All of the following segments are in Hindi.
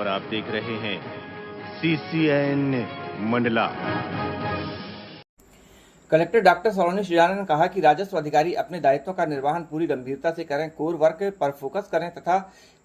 और आप देख रहे हैं CCN मंडला। कलेक्टर डॉक्टर सलोनी श्रीजाना ने कहा कि राजस्व अधिकारी अपने दायित्वों का निर्वहन पूरी गंभीरता से करें, कोर वर्क पर फोकस करें तथा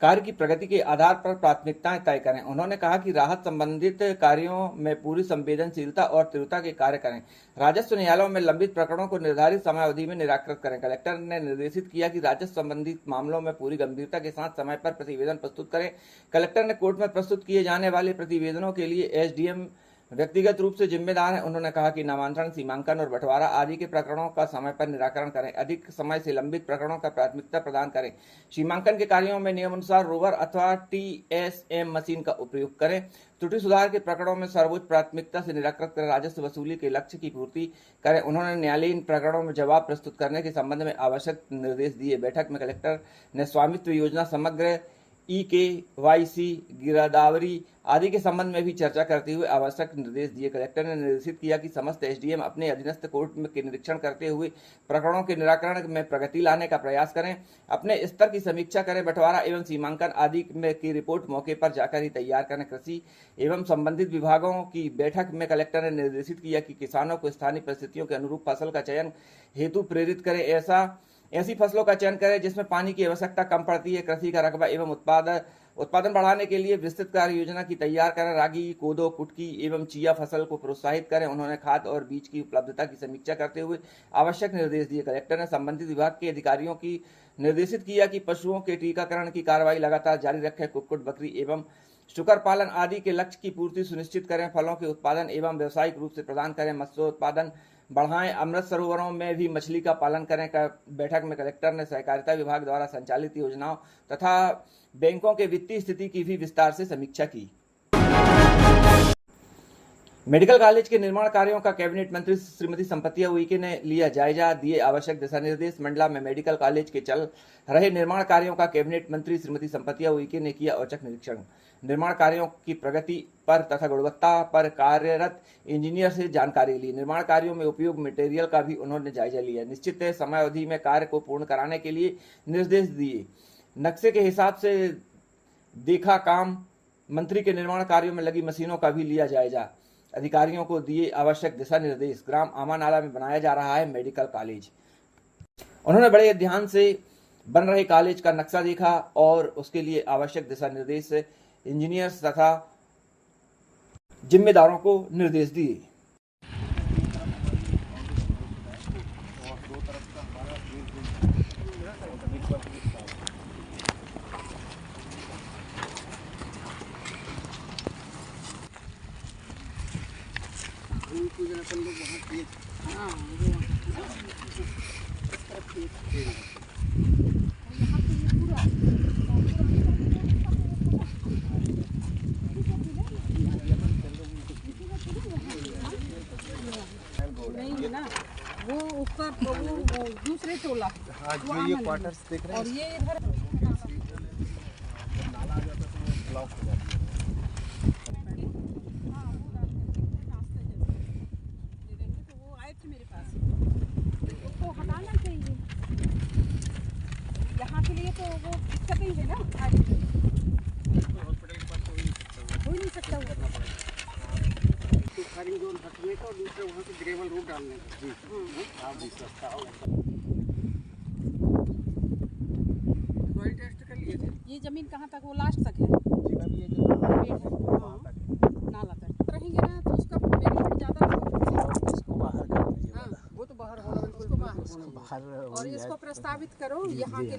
कार्य की प्रगति के आधार पर प्राथमिकताएं तय करें। उन्होंने कहा कि राहत संबंधित कार्यों में पूरी संवेदनशीलता और तीव्रता के कार्य करें। राजस्व न्यायालयों में लंबित प्रकरणों को निर्धारित समयावधि में निराकृत करें। कलेक्टर ने निर्देशित किया कि राजस्व संबंधित मामलों में पूरी गंभीरता के साथ समय पर प्रतिवेदन प्रस्तुत करें। कलेक्टर ने कोर्ट में प्रस्तुत किए जाने वाले प्रतिवेदनों के लिए SDM व्यक्तिगत रूप से जिम्मेदार हैं। उन्होंने कहा कि नामांतरण, सीमांकन और बंटवारा आदि के प्रकरणों का समय पर निराकरण करें। अधिक समय से लंबित प्रकरणों का प्राथमिकता प्रदान करें। सीमांकन के कार्यों में नियमानुसार रोवर अथवा TSM मशीन का उपयोग करें। त्रुटि सुधार के प्रकरणों में सर्वोच्च प्राथमिकता से निराकृत कर राजस्व वसूली के लक्ष्य की पूर्ति करें। उन्होंने न्यायालयीन प्रकरणों में जवाब प्रस्तुत करने के संबंध में आवश्यक निर्देश दिए। बैठक में कलेक्टर ने स्वामित्व योजना, समग्र EKYC, गिरदावरी आदि के संबंध में भी चर्चा करते हुए आवश्यक निर्देश दिए। कलेक्टर ने निर्देशित किया कि समस्त SDM अपने अधीनस्थ कोर्ट के निरीक्षण करते हुए प्रकरणों के निराकरण में प्रगति लाने का प्रयास करें, अपने स्तर की समीक्षा करें, बंटवारा एवं सीमांकन आदि की रिपोर्ट मौके पर जाकर ही तैयार करें। कृषि एवं संबंधित विभागों की बैठक में कलेक्टर ने निर्देशित किया कि किसानों को स्थानीय परिस्थितियों के अनुरूप फसल का चयन हेतु प्रेरित करें। ऐसी फसलों का चयन करें जिसमें पानी की आवश्यकता कम पड़ती है। कृषि का रकबा एवं उत्पादन बढ़ाने के लिए विस्तृत कार्य योजना की तैयार करें। रागी, कोदो, कुटकी एवं चिया फसल को प्रोत्साहित करें। उन्होंने खाद और बीज की उपलब्धता की समीक्षा करते हुए आवश्यक निर्देश दिए। कलेक्टर ने संबंधित विभाग के अधिकारियों की निर्देशित किया कि पशुओं के टीकाकरण की कार्रवाई लगातार जारी रखें। कुक्कुट, बकरी एवं शुकर पालन आदि के लक्ष्य की पूर्ति सुनिश्चित करें। फलों के उत्पादन एवं व्यावसायिक रूप से प्रदान करें। मत्स्योत्पादन बढ़ाएं। अमृत सरोवरों में भी मछली का पालन करें। बैठक में कलेक्टर ने सहकारिता विभाग द्वारा संचालित योजनाओं तथा बैंकों के वित्तीय स्थिति की भी विस्तार से समीक्षा की। मेडिकल कॉलेज के निर्माण कार्यों का कैबिनेट मंत्री श्रीमती संपतिया उइके ने लिया जायजा, दिए आवश्यक दिशा निर्देश। मंडला में मेडिकल कॉलेज के चल रहे निर्माण कार्यों का कैबिनेट मंत्री श्रीमती संपतिया उइके ने किया औचक निरीक्षण। निर्माण कार्यों की प्रगति पर तथा गुणवत्ता पर कार्यरत इंजीनियर से जानकारी ली। निर्माण कार्यों में उपयोग मटेरियल का भी उन्होंने जायजा लिया। निश्चित समय अवधि में कार्य को पूर्ण कराने के लिए निर्देश दिए। नक्शे के हिसाब से देखा काम। मंत्री के निर्माण कार्यों में लगी मशीनों का भी लिया जायजा। अधिकारियों को दिए आवश्यक दिशा निर्देश। ग्राम आमानाला में बनाया जा रहा है मेडिकल कॉलेज। उन्होंने बड़े ध्यान से बन रहे कॉलेज का नक्शा देखा और उसके लिए आवश्यक दिशा निर्देश इंजीनियर्स तथा जिम्मेदारों को निर्देश दिए। वो उसका वो दूसरे टोला जो ये क्वार्टर्स देख रहे हैं और ये इधर नाला आ जाता है तो ब्लॉक हो जाता है। तो वो आए थे मेरे पास, उसको हटाना चाहिए यहाँ के लिए। तो वो दिक्कत ही है ना, हो ही नहीं सकता वो। फायरिंग जोन हटने का और दूसरे वहाँ से ग्रेवल रोड डालने का। जी आप भी सस्ता हो। सॉइल टेस्ट कर लिए थे। ये जमीन कहाँ तक? वो लास्ट तक है जी मैम, ये जो नाला तक रहेंगे ना तो उसका बेनिफिट ज़्यादा होगा। इसको बाहर कर दीजिए। हाँ, वो तो बाहर होगा, उसको बाहर और इसको प्रस्तावित करो यहाँ के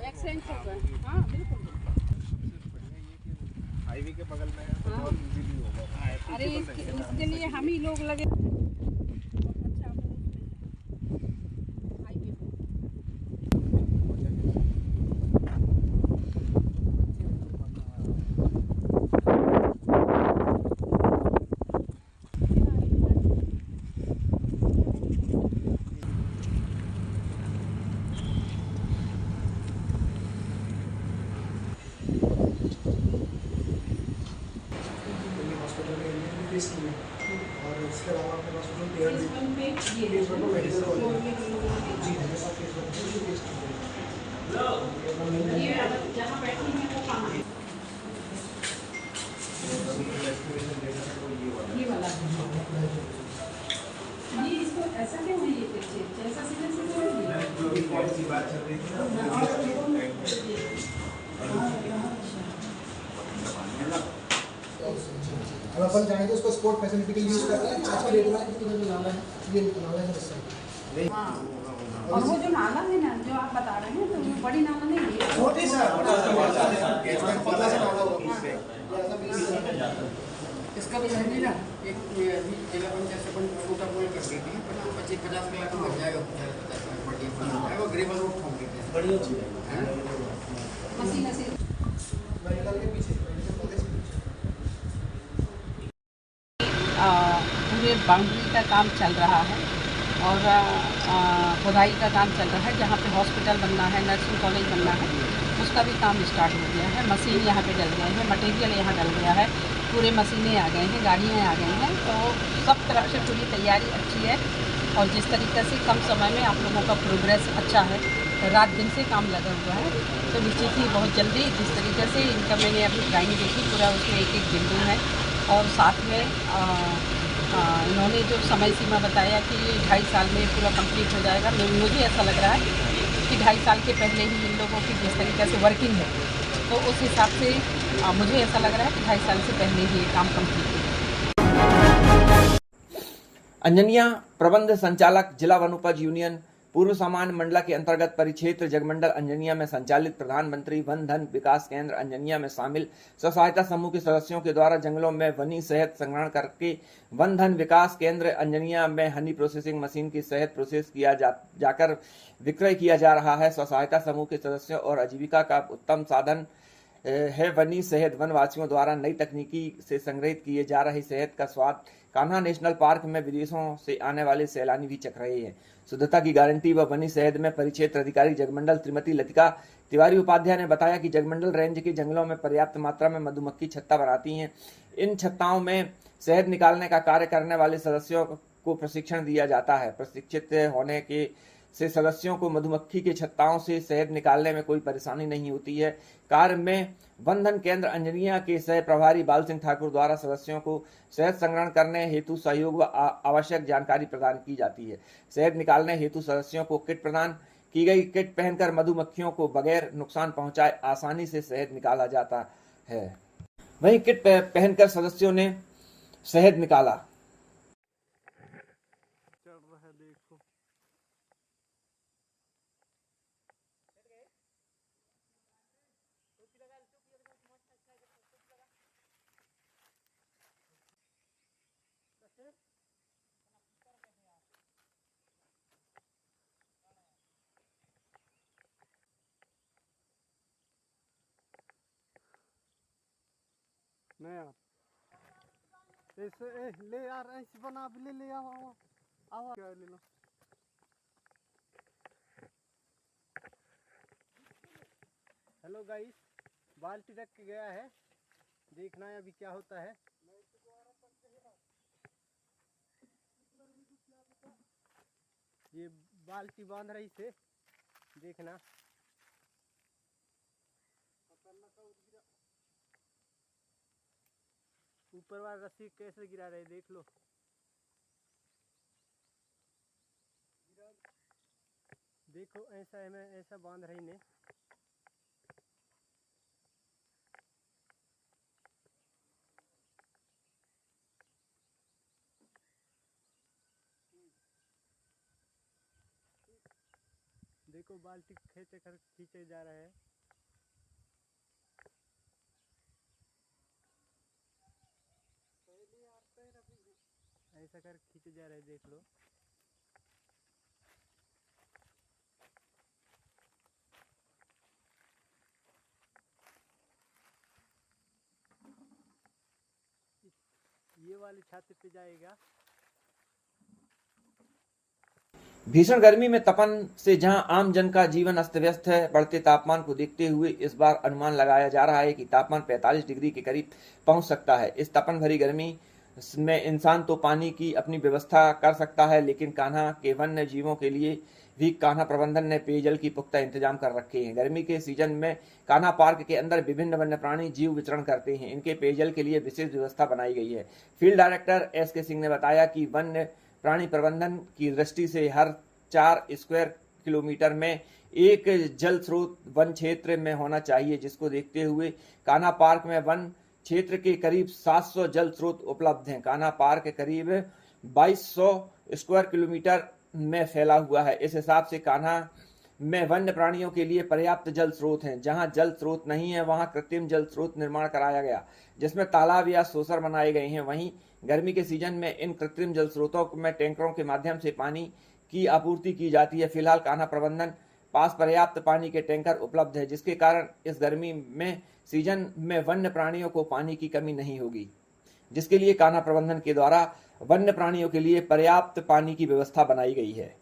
एक्सचेंज होगा। हाँ बिल्कुल, हाईवे के बगल में है तो बहुत इजीली होगा। अरे इसके लिए हम ही लोग लगे। और इसके अलावा आपके पास मेडिकल कॉलेज जी है, जहाँ बैठी है वो अब अपन चाहें तो उसको स्पोर्ट फैसिलिटी के लिए यूज़ करते हैं। आज की डेट में ये नाला है इससे। और वो जो नाला है ना जो आप बता रहे हैं तो वो बड़ी नाला नहीं है, छोटी सा पतला सा नाला होगा। इसका भी है नहीं ना, एक जिला पंचायत से छोटा बोल कर देती है, 25-50 लाख लग जाएगा, 50 लाख बढ़िया वो ग्रेवल रोड ठोक देते हैं। बढ़िया चीज़ है। मशीन से मेडिकल के पीछे, मेडिकल कॉलेज के पीछे। पूरे बाउंड्री का काम चल रहा है और खुदाई का काम चल रहा है। जहाँ पे हॉस्पिटल बनना है, नर्सिंग कॉलेज बनना है, उसका भी काम स्टार्ट हो गया है। मशीन यहाँ पे डल गए हैं, मटेरियल यहाँ डल गया है, पूरे मशीनें आ गए हैं, गाड़ियाँ आ गई हैं, तो सब तरफ से पूरी तैयारी अच्छी है। और जिस तरीके से कम समय में आप लोगों का प्रोग्रेस अच्छा है, रात दिन से काम लगा हुआ है, तो निश्चित ही बहुत जल्दी जिस तरीके से इनका मैंने अपनी ड्राइंग देखी, पूरा उसमें एक एक बिंदु है। और साथ में इन्होंने जो समय सीमा बताया कि 2.5 साल में पूरा कंप्लीट हो जाएगा, मुझे ऐसा लग रहा है कि 2.5 साल के पहले ही इन लोगों की जिस तरीके से वर्किंग है, तो उस हिसाब से मुझे ऐसा लग रहा है कि 2.5 साल से पहले ही ये काम कंप्लीट हो। अंजनिया प्रबंध संचालक जिला वनोपज यूनियन पूर्व सामान्य मंडला के अंतर्गत परिक्षेत्र जगमंडल अंजनिया में संचालित प्रधानमंत्री वन धन विकास केंद्र अंजनिया में शामिल स्व सहायता समूह के सदस्यों के द्वारा जंगलों में वनी शहद संग्रहण करके वन धन विकास केंद्र अंजनिया में हनी प्रोसेसिंग मशीन की शहद प्रोसेस किया जाकर विक्रय किया जा रहा है। स्व सहायता समूह के सदस्यों और आजीविका का उत्तम साधन है वनी शहद। वनवासियों द्वारा नई तकनीकी से संग्रहित किए जा रहे शहद का स्वाद कान्हा नेशनल पार्क में विदेशों से आने वाले सैलानी भी चख रहे हैं। शुद्धता की गारंटी व वनी शहद में परिक्षेत्र अधिकारी जगमंडल श्रीमती लतिका तिवारी उपाध्याय ने बताया कि जगमंडल रेंज के जंगलों में पर्याप्त मात्रा में मधुमक्खी छत्ता बनाती हैं। इन छत्ताओं में शहद निकालने का कार्य करने वाले सदस्यों को प्रशिक्षण दिया जाता है। प्रशिक्षित होने के से सदस्यों को मधुमक्खी के छत्ताओं से शहद निकालने में कोई परेशानी नहीं होती है। कार्य में वन धन केंद्र अंजनिया के सह प्रभारी बाल सिंह ठाकुर द्वारा सदस्यों को शहद संग्रहण करने हेतु सहयोग व आवश्यक जानकारी प्रदान की जाती है। शहद निकालने हेतु सदस्यों को किट प्रदान की गई। किट पहनकर मधुमक्खियों को बगैर नुकसान पहुंचाए आसानी से शहद निकाला जाता है। वहीं किट पहनकर सदस्यों ने शहद निकाला। नहीं यार, ऐसे ले यार, ऐसे बना भी ले आओ आओ आओ क्या ले लो। हेलो गाइस, बाल्टी रख के गया है, देखना है अभी क्या होता है। ये बाल्टी बांध रही से देखना। ऊपर वाला रस्सी कैसे गिरा रहे देख लो। देखो ऐसा है, मैं ऐसा बांध रही ने। देखो बाल्टी खींचे जा रहे हैं। ऐसा कर खींचे जा रहे, देख लो। ये वाली छाती पे जाएगा। भीषण गर्मी में तपन से जहां आम जन का जीवन अस्त व्यस्त है, बढ़ते तापमान को देखते हुए इस बार अनुमान लगाया जा रहा है कि तापमान 45 डिग्री के करीब पहुंच सकता है। इस तपन भरी गर्मी में इंसान तो पानी की अपनी व्यवस्था कर सकता है, लेकिन कान्हा के वन्य जीवों के लिए भी कान्हा प्रबंधन ने पेयजल की पुख्ता इंतजाम कर रखे हैं। गर्मी के सीजन में कान्हा पार्क के अंदर विभिन्न वन्य प्राणी जीव विचरण करते हैं। इनके पेयजल के लिए विशेष व्यवस्था बनाई गई है। फील्ड डायरेक्टर SK सिंह ने बताया कि वन्य प्राणी प्रबंधन की दृष्टि से हर 4 स्क्वायर किलोमीटर में एक जल स्रोत वन क्षेत्र में होना चाहिए, जिसको देखते हुए कान्हा पार्क में वन क्षेत्र के करीब 700 जल स्रोत उपलब्ध हैं। कान्हा पार्क करीब 2200 स्क्वायर किलोमीटर में फैला हुआ है। इस हिसाब से कान्हा में वन्य प्राणियों के लिए पर्याप्त जल स्रोत हैं। जहां जल स्रोत नहीं है वहां कृत्रिम जल स्रोत निर्माण कराया गया, जिसमें तालाब या सोसर बनाए गए हैं। वहीं गर्मी के सीजन में इन कृत्रिम जल स्रोतों में टैंकरों के माध्यम से पानी की आपूर्ति की जाती है। फिलहाल कान्हा प्रबंधन पास पर्याप्त पानी के टैंकर उपलब्ध है, जिसके कारण इस गर्मी में सीजन में वन्य प्राणियों को पानी की कमी नहीं होगी, जिसके लिए कान्हा प्रबंधन के द्वारा वन्य प्राणियों के लिए पर्याप्त पानी की व्यवस्था बनाई गई है।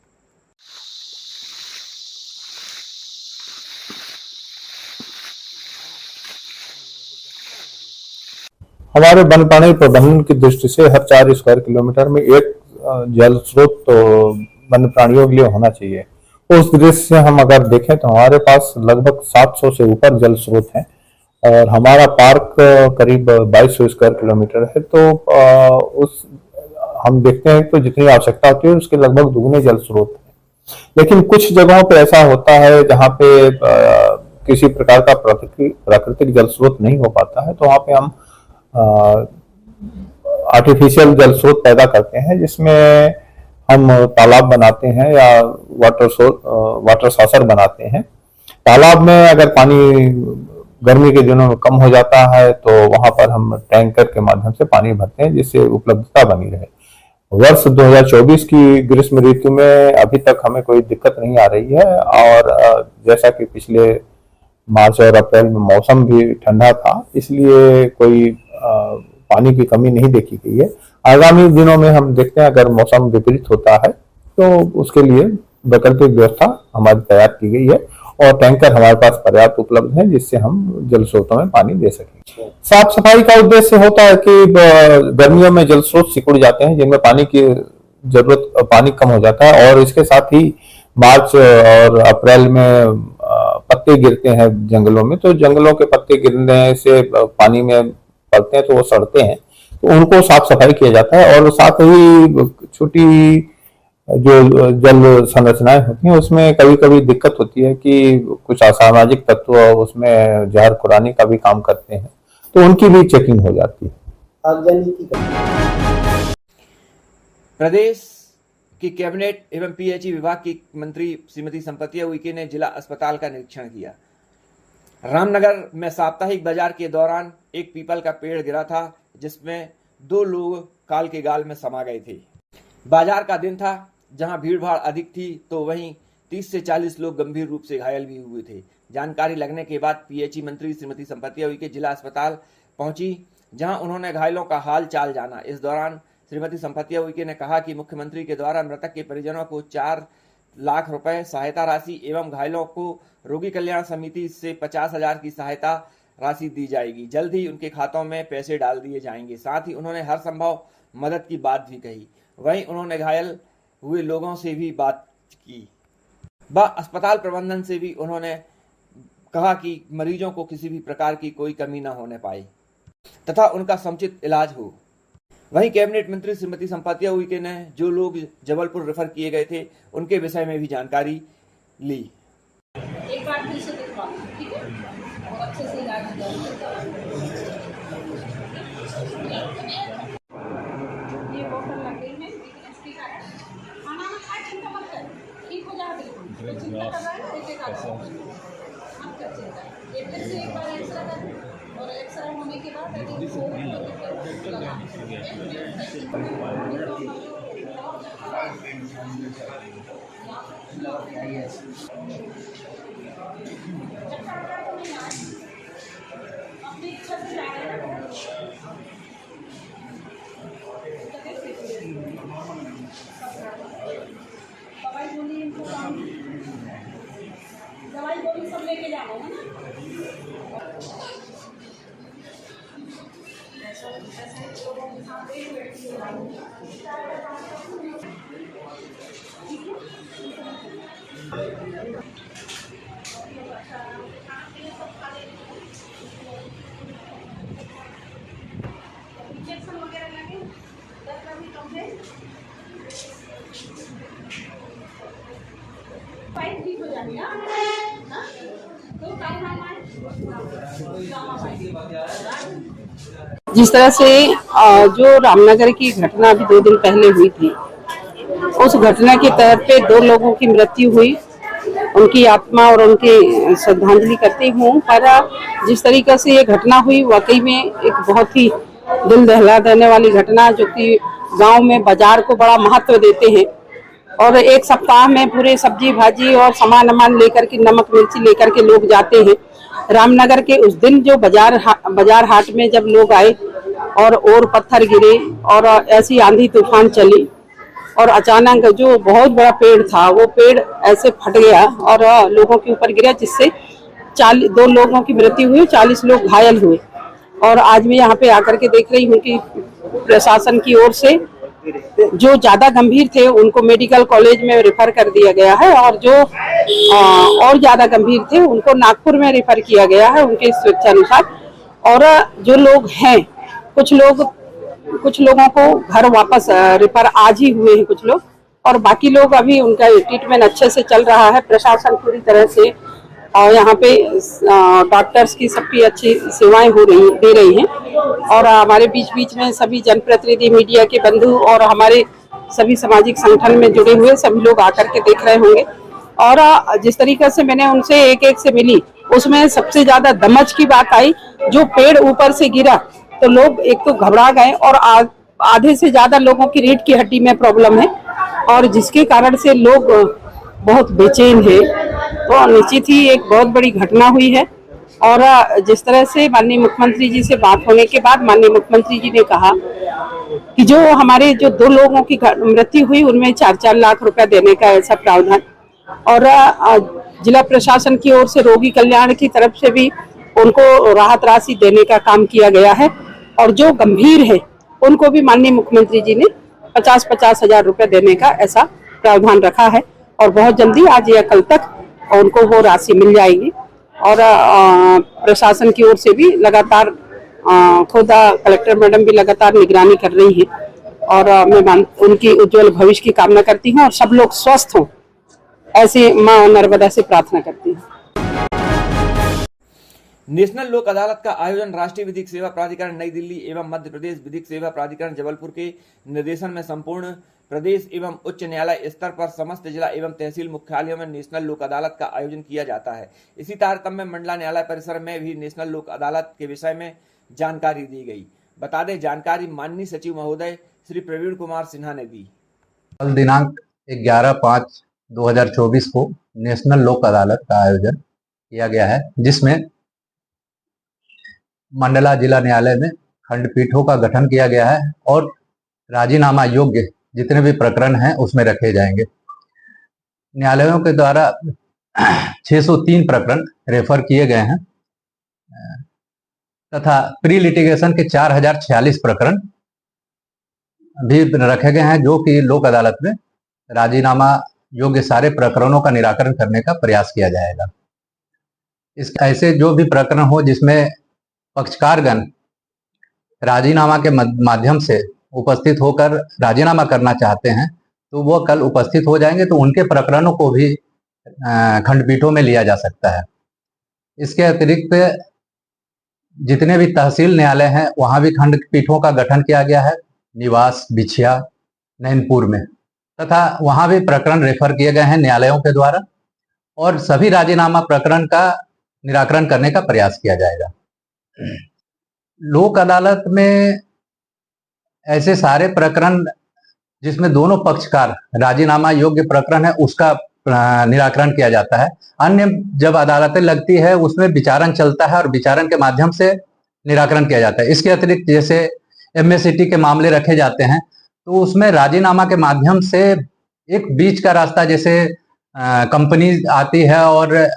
हमारे वन प्राणी प्रबंधन की दृष्टि से हर 4 स्क्वायर किलोमीटर में एक जल स्रोत तो वन प्राणियों के लिए होना चाहिए। उस दृष्टि से हम अगर देखें तो हमारे पास लगभग 700 से ऊपर जल स्रोत हैं और हमारा पार्क करीब 2200 स्क्वायर किलोमीटर है। तो उस हम देखते हैं तो जितनी आवश्यकता होती है उसके लगभग दुगने जल स्रोत हैं। लेकिन कुछ जगहों पे ऐसा होता है जहाँ पे किसी प्रकार का प्राकृतिक जल स्रोत नहीं हो पाता है, तो वहाँ पे हम आर्टिफिशियल जल स्रोत पैदा करते हैं, जिसमें हम तालाब बनाते हैं या वाटर सॉसर बनाते हैं। तालाब में अगर पानी गर्मी के दिनों में कम हो जाता है तो वहां पर हम टैंकर के माध्यम से पानी भरते हैं, जिससे उपलब्धता बनी रहे। वर्ष 2024 की ग्रीष्म ऋतु में अभी तक हमें कोई दिक्कत नहीं आ रही है और जैसा कि पिछले मार्च और अप्रैल में मौसम भी ठंडा था, इसलिए कोई पानी की कमी नहीं देखी गई है। आगामी दिनों में हम देखते हैं अगर मौसम विपरीत होता है तो उसके लिए वैकल्पिक व्यवस्था हमारी तैयार की गई है और टैंकर हमारे पास पर्याप्त उपलब्ध है, जिससे हम जल स्रोतों में पानी दे सकें। साफ सफाई का उद्देश्य होता है कि गर्मियों में जल स्रोत सिकुड़ जाते हैं जिनमें पानी की जरूरत, पानी कम हो जाता है और इसके साथ ही मार्च और अप्रैल में पत्ते गिरते हैं जंगलों में, तो जंगलों के पत्ते गिरने से पानी में पड़ते हैं तो वो सड़ते हैं, तो उनको साफ सफाई किया जाता है। और साथ ही छोटी जो जल संरचनाएं होती हैं उसमें कभी कभी दिक्कत होती है कि कुछ असामाजिक तत्व उसमें जहर खुरानी का भी काम करते हैं, तो उनकी भी चेकिंग हो जाती है। प्रदेश की कैबिनेट एवं पीएचई विभाग की मंत्री श्रीमती संपतिया उइके ने जिला अस्पताल का निरीक्षण किया। रामनगर में साप्ताहिक बाजार के दौरान एक पीपल का पेड़ गिरा था, जिसमें 2 लोग काल के गाल में समा गए थे। बाजार का दिन था, जहां भीड़ भाड़ अधिक थी, तो वहीं 30 से 40 लोग गंभीर रूप से घायल भी हुए थे। जानकारी लगने के बाद पीएचई मंत्री श्रीमती संपतिया उइके जिला अस्पताल पहुंची, जहां उन्होंने घायलों का हाल चाल जाना। इस दौरान श्रीमती संपतिया उइके ने कहा कि मुख्यमंत्री के द्वारा मृतक के परिजनों को 4 लाख रुपए सहायता राशि एवं घायलों को रोगी कल्याण समिति से 50,000 की सहायता राशि दी जाएगी। जल्द ही उनके खातों में पैसे डाल दिए जाएंगे। साथ ही उन्होंने हर संभव मदद की बात भी कही। वहीं उन्होंने घायल हुए लोगों से भी बात की व अस्पताल प्रबंधन से भी उन्होंने कहा कि मरीजों को किसी भी प्रकार की कोई कमी न होने पाए तथा उनका समुचित इलाज हो। वहीं कैबिनेट मंत्री श्रीमती संपतिया उइके ने जो लोग जबलपुर रेफर किए गए थे उनके विषय में भी जानकारी ली। एक बार फिर से दिखवा, ठीक है, और अच्छे से इलाज हो जाएगा। ये बोतल लग गई है, लेकिन इसके कारण खाना ना खाए, चिंता मत कर, ठीक हो जाएगा बिल्कुल। तो चिंता कर रहा है ना, देखेगा मत कर चिंता। ये फिर से एक बार एक्सरा कर और एक्सरा होने के बाद यदि हो तो लगा अपनी इच्छा से जा रहे हैं। दवाई गोली इनको दवाई गोली सब लेके जाना है ना। इंजेक्शन वगैरह लगे, दर्द का भी कम है, फाइट ठीक हो जाएगी। जिस तरह से जो रामनगर की घटना अभी 2 दिन पहले हुई थी, उस घटना के तहत पे 2 लोगों की मृत्यु हुई। उनकी आत्मा और उनकी श्रद्धांजलि करती हूँ। पर जिस तरीके से ये घटना हुई, वाकई में एक बहुत ही दिल दहला देने वाली घटना, जो कि गांव में बाजार को बड़ा महत्व देते हैं और एक सप्ताह में पूरे सब्जी भाजी और सामान लेकर के, नमक मिर्ची लेकर के लोग जाते हैं। रामनगर के उस दिन जो बाजार हाट में जब लोग आए और पत्थर गिरे और ऐसी आंधी तूफान चली और अचानक जो बहुत बड़ा पेड़ था, वो पेड़ ऐसे फट गया और लोगों के ऊपर गिरा, जिससे 2 लोगों की मृत्यु हुई, 40 लोग घायल हुए। और आज मैं यहाँ पे आकर के देख रही हूँ कि प्रशासन की ओर से जो ज्यादा गंभीर थे उनको मेडिकल कॉलेज में रेफर कर दिया गया है और जो और ज्यादा गंभीर थे उनको नागपुर में रेफर किया गया है उनके स्वेच्छानुसार। और जो लोग हैं, कुछ लोगों को घर वापस रेफर आज ही हुए हैं कुछ लोग, और बाकी लोग अभी उनका ट्रीटमेंट अच्छे से चल रहा है। प्रशासन पूरी तरह से और यहाँ पे डॉक्टर्स की सबकी अच्छी सेवाएं दे रही हैं। और हमारे बीच में सभी जनप्रतिनिधि, मीडिया के बंधु और हमारे सभी सामाजिक संगठन में जुड़े हुए सभी लोग आकर के देख रहे होंगे। और जिस तरीके से मैंने उनसे एक से मिली, उसमें सबसे ज्यादा दमज की बात आई। जो पेड़ ऊपर से गिरा तो लोग एक तो घबरा गए और आधे से ज्यादा लोगों की रीढ़ की हड्डी में प्रॉब्लम है और जिसके कारण से लोग बहुत बेचैन है। तो निश्चित ही एक बहुत बड़ी घटना हुई है। और जिस तरह से माननीय मुख्यमंत्री जी से बात होने के बाद माननीय मुख्यमंत्री जी ने कहा कि जो हमारे 2 लोगों की मृत्यु हुई उनमें 4-4 लाख रुपया देने का ऐसा प्रावधान, और जिला प्रशासन की ओर से रोगी कल्याण की तरफ से भी उनको राहत राशि देने का काम किया गया है। और जो गंभीर है उनको भी माननीय मुख्यमंत्री जी ने 50-50 हजार रुपए देने का ऐसा प्रावधान रखा है। और बहुत जल्दी आज या कल तक उनको वो राशि मिल जाएगी। और प्रशासन की ओर से भी लगातार खुद कलेक्टर मैडम भी लगातार निगरानी कर रही है। और मैं उनकी उज्जवल भविष्य की कामना करती हूँ और सब लोग स्वस्थ हों, ऐसे मां नर्मदा से प्रार्थना करती हूँ। नेशनल लोक अदालत का आयोजन राष्ट्रीय विधिक सेवा प्राधिकरण नई दिल्ली एवं मध्य प्रदेश विधिक सेवा प्राधिकरण जबलपुर के निर्देशन में संपूर्ण प्रदेश एवं उच्च न्यायालय स्तर पर समस्त जिला एवं तहसील मुख्यालयों में नेशनल लोक अदालत का आयोजन किया जाता है। इसी तारतम्य में मंडला न्यायालय परिसर में भी नेशनल लोक अदालत के विषय में जानकारी दी गई। बता दें, जानकारी माननीय सचिव महोदय श्री प्रवीण कुमार सिन्हा ने दी। कल दिनांक 11/5/2024 को नेशनल लोक अदालत का आयोजन किया गया है, जिसमें मंडला जिला न्यायालय में खंडपीठों का गठन किया गया है और राजीनामा योग्य जितने भी प्रकरण हैं उसमें रखे जाएंगे। न्यायालयों के द्वारा 603 प्रकरण रेफर किए गए हैं तथा प्री लिटिगेशन के 4046 प्रकरण भी रखे गए हैं, जो कि लोक अदालत में राजीनामा योग्य सारे प्रकरणों का निराकरण करने का प्रयास किया जाएगा। इस ऐसे जो भी प्रकरण हो जिसमें पक्षकारगण राजीनामा के माध्यम से उपस्थित होकर राजीनामा करना चाहते हैं, तो वो कल उपस्थित हो जाएंगे, तो उनके प्रकरणों को भी खंडपीठों में लिया जा सकता है। इसके अतिरिक्त जितने भी तहसील न्यायालय हैं वहां भी खंडपीठों का गठन किया गया है, निवास, बिछिया, नैनपुर में, तथा वहां भी प्रकरण रेफर किए गए हैं न्यायालयों के द्वारा और सभी राजीनामा प्रकरण का निराकरण करने का प्रयास किया जाएगा। लोक अदालत में ऐसे सारे प्रकरण जिसमें दोनों पक्षकार राजीनामा योग्य प्रकरण है उसका निराकरण किया जाता है। अन्य जब अदालतें लगती है उसमें विचारण चलता है और विचारण के माध्यम से निराकरण किया जाता है। इसके अतिरिक्त जैसे एमएससीटी के मामले रखे जाते हैं तो उसमें राजीनामा के माध्यम से एक बीच का रास्ता, जैसे कंपनी आती है और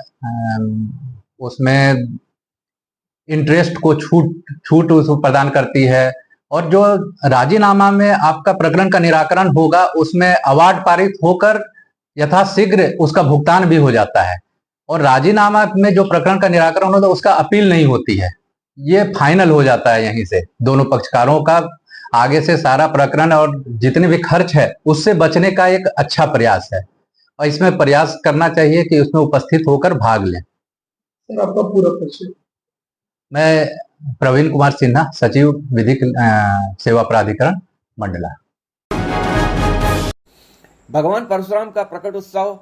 उसमें इंटरेस्ट को छूट उसको प्रदान करती है, और जो राजीनामा में आपका प्रकरण का निराकरण होगा उसमें अवार्ड पारित होकर यथाशीघ्र उसका भुगतान भी हो जाता है, और राजीनामा में जो प्रकरण का निराकरण होता है उसका अपील नहीं होती है, ये फाइनल हो जाता है यहीं से। दोनों पक्षकारों का आगे से सारा प्रकरण और जितने भी खर्च है उससे बचने का एक अच्छा प्रयास है, और इसमें प्रयास करना चाहिए कि उसमें उपस्थित होकर भाग लें। सर, आपका पूरा परिचय? मैं प्रवीण कुमार सिन्हा, सचिव विधिक सेवा प्राधिकरण मंडला। भगवान परशुराम का प्रकट उत्सव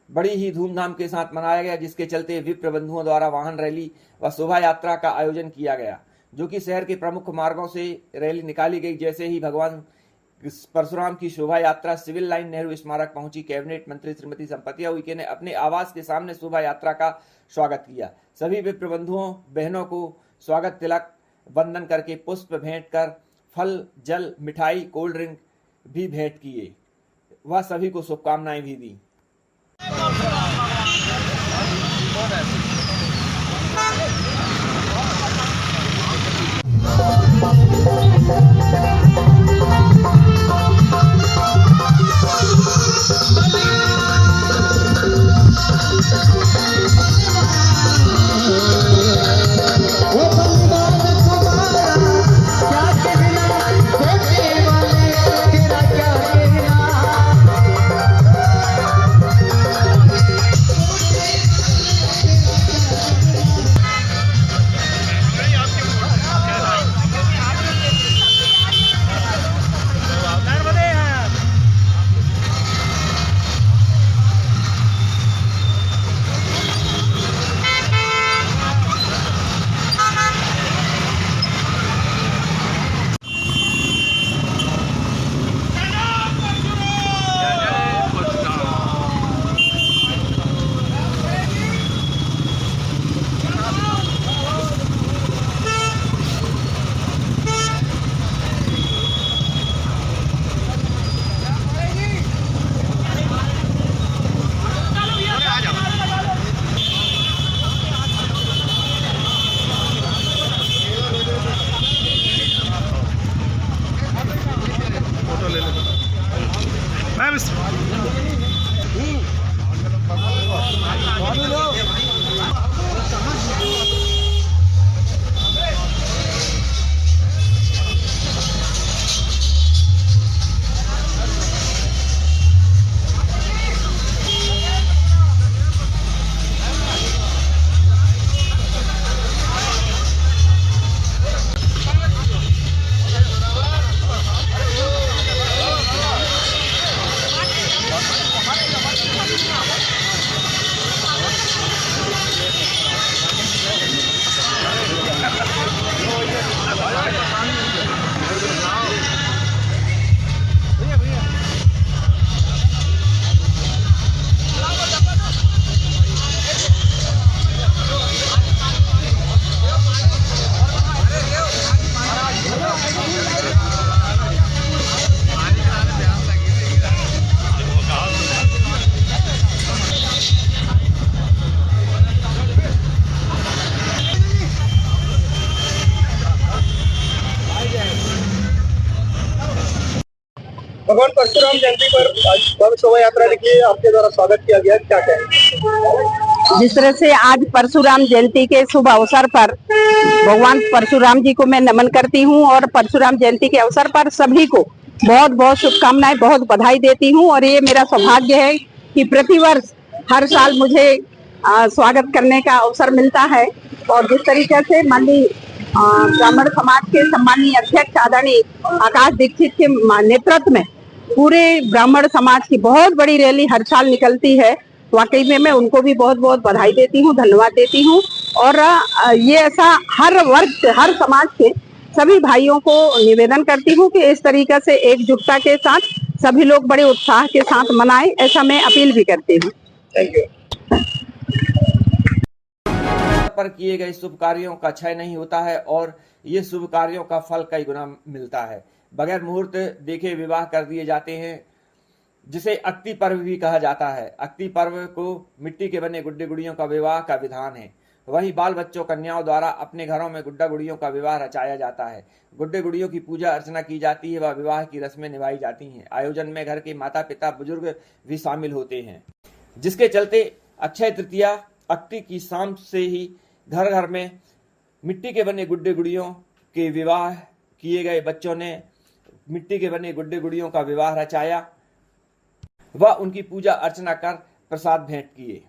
बड़ी ही धूमधाम के साथ मनाया गया, जिसके चलते विप्र बंधुओं द्वारा वाहन रैली व शोभा यात्रा का आयोजन किया गया, जो कि शहर के प्रमुख मार्गों से रैली निकाली गई। जैसे ही भगवान परशुराम की शोभा यात्रा सिविल लाइन नेहरू स्मारक पहुंची, कैबिनेट मंत्री श्रीमती संपतिया उइके ने अपने आवास के सामने शोभा यात्रा का स्वागत किया। सभी विप्र बंधुओं बहनों को स्वागत तिलक वंदन करके पुष्प भेंट कर फल, जल, मिठाई, कोल्ड ड्रिंक भी भेंट किए। वह सभी को शुभकामनाएं भी दी। भगवान परशुराम जयंती पर आज भव्य शोभा यात्रा निकली, आपके द्वारा स्वागत किया गया, क्या कहें? जिस तरह से आज परशुराम जयंती के शुभ अवसर पर भगवान परशुराम जी को मैं नमन करती हूँ और परशुराम जयंती के अवसर पर सभी को बहुत बहुत शुभकामनाएं, बहुत बधाई देती हूँ। और ये मेरा सौभाग्य है कि प्रतिवर्ष हर साल मुझे स्वागत करने का अवसर मिलता है। और जिस तरीके से माननीय ब्राह्मण समाज के सम्मानीय अध्यक्ष आदरणीय आकाश दीक्षित के नेतृत्व में पूरे ब्राह्मण समाज की बहुत बड़ी रैली हर साल निकलती है, वाकई में मैं उनको भी बहुत बहुत बधाई देती हूँ, धन्यवाद देती हूँ। और ये ऐसा हर वर्ग, हर समाज के सभी भाइयों को निवेदन करती हूँ कि इस तरीके से एकजुटता के साथ सभी लोग बड़े उत्साह के साथ मनाएं, ऐसा मैं अपील भी करती हूँ। Thank you. पर किए गए शुभ कार्यों का क्षय नहीं होता है और ये शुभ कार्यों का फल कई गुना मिलता है। बगैर मुहूर्त देखे विवाह कर दिए जाते हैं, जिसे अक्ति पर्व भी कहा जाता है। अक्ति पर्व को मिट्टी के बने गुड्डे गुड़ियों का विवाह का विधान है। वहीं बाल बच्चों कन्याओं द्वारा अपने घरों में गुड्डा गुड़ियों का विवाह रचाया जाता है। गुड्डे गुड़ियों की पूजा अर्चना की जाती है व विवाह की रस्में निभाई जाती हैं। आयोजन में घर के माता पिता बुजुर्ग भी शामिल होते हैं, जिसके चलते अक्षय तृतीया अक्ति की शाम से ही घर घर में मिट्टी के बने गुड्डे गुड़ियों के विवाह किए गए। बच्चों ने मिट्टी के बने गुड्डे गुड़ियों का विवाह रचाया व उनकी पूजा अर्चना कर प्रसाद भेंट किए।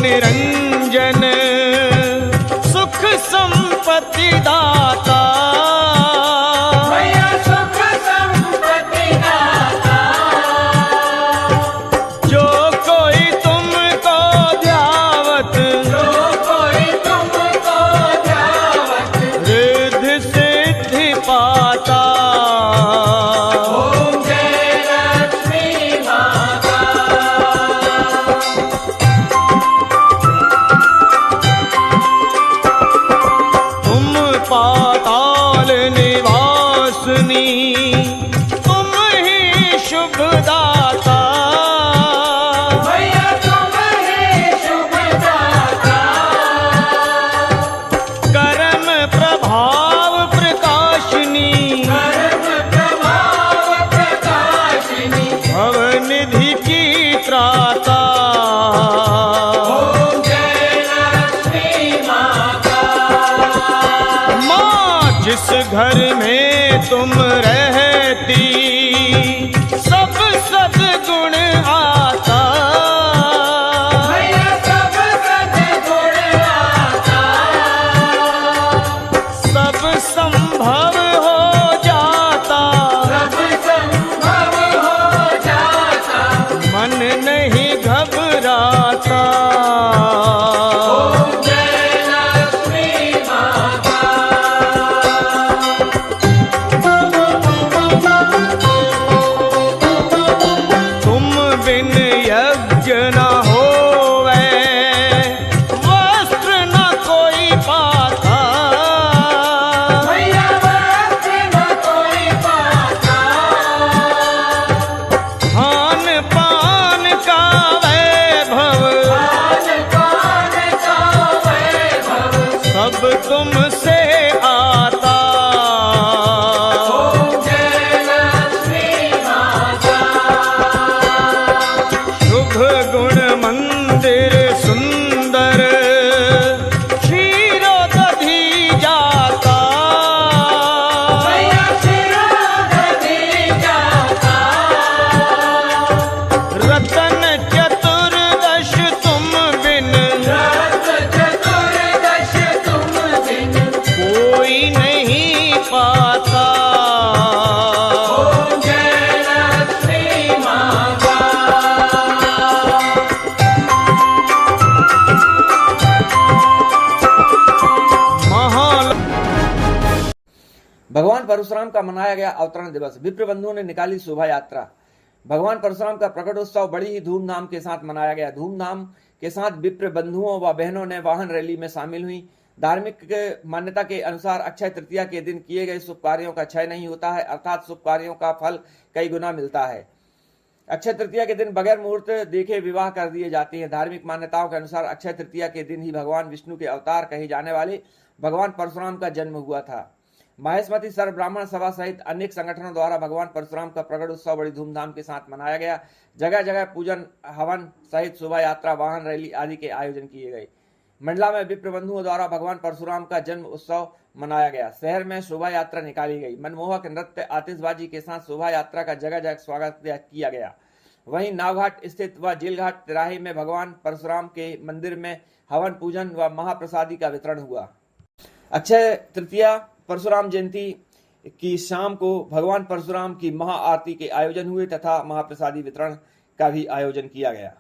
निरंजन सुख संपत्ति दाता, सुख संपत्ति दाता। जो कोई तुमको ध्यावत, जो कोई तुमको ध्यावत, रिद्धि सिद्धि पाता। ओम जय लक्ष्मी माता। तुम पाताल निवासिनी, तुम ही शुभदाता, भैया तुम ही शुभदाता। कर्म प्रभाव प्रकाशिनी, कर्म प्रभाव प्रकाशिनी, भवनिधि की त्राता। ओम जय लक्ष्मी माता। माँ जिस घर में तुम रहती, सब सद्गुण आता, भैया सब सद्गुण आता। सब संभव हो जाता, सब संभव हो जाता, मन नहीं घबराता। ओम जय लक्ष्मी माता। तुम बिन यज्ञ न होवे, वस्त्र न कोई पाता, भैया वस्त्र न कोई पाता। खान पान का वैभव, खान पान का वैभव, सब तुमसे आता। ओम जय लक्ष्मी माता। शुभ गुण मंदिर सुंदर, क्षीरोदधि जाता, भैया क्षीरोदधि जाता। रतन चतुर्दश तुम बिन, रतन चतुर्दश तुम बिन, कोई नहीं पाता। ओम जय लक्ष्मी माता। भगवान परशुराम का मनाया गया अवतरण दिवस। विप्र बंधुओं ने निकाली शोभा यात्रा। भगवान परशुराम का प्रकट उत्सव बड़ी ही धूमधाम के साथ मनाया गया। धूमधाम के साथ विप्र बंधुओं व बहनों ने वाहन रैली में शामिल हुई। धार्मिक मान्यता के अनुसार अक्षय तृतीया के दिन किए गए शुभ कार्यों का क्षय नहीं होता है, अर्थात शुभ कार्यों का फल कई गुना मिलता है। अक्षय तृतीया के दिन बगैर मुहूर्त देखे विवाह कर दिए जाते हैं। धार्मिक मान्यताओं के अनुसार अक्षय तृतीया के दिन ही भगवान विष्णु के अवतार कहे जाने वाले भगवान परशुराम का जन्म हुआ था। महेशमती सर्व ब्राह्मण सभा सहित अनेक संगठनों द्वारा भगवान परशुराम का प्रकट उत्सव बड़ी धूमधाम के साथ मनाया गया। जगह जगह पूजन, हवन सहित शोभा यात्रा, वाहन रैली आदि के आयोजन किए गए। मंडला में विप्र बंधुओं द्वारा भगवान परशुराम का जन्म उत्सव मनाया गया। शहर में शोभा यात्रा निकाली गई। मनमोहक नृत्य, आतिशबाजी के साथ शोभा यात्रा का जगह जगह स्वागत किया गया। वहीं नावघाट स्थित व जेलघाट तिराहे में भगवान परशुराम के मंदिर में हवन पूजन व महाप्रसादी का वितरण हुआ। अक्षय तृतीया परशुराम जयंती की शाम को भगवान परशुराम की महाआरती के आयोजन हुए तथा महाप्रसादी वितरण का भी आयोजन किया गया।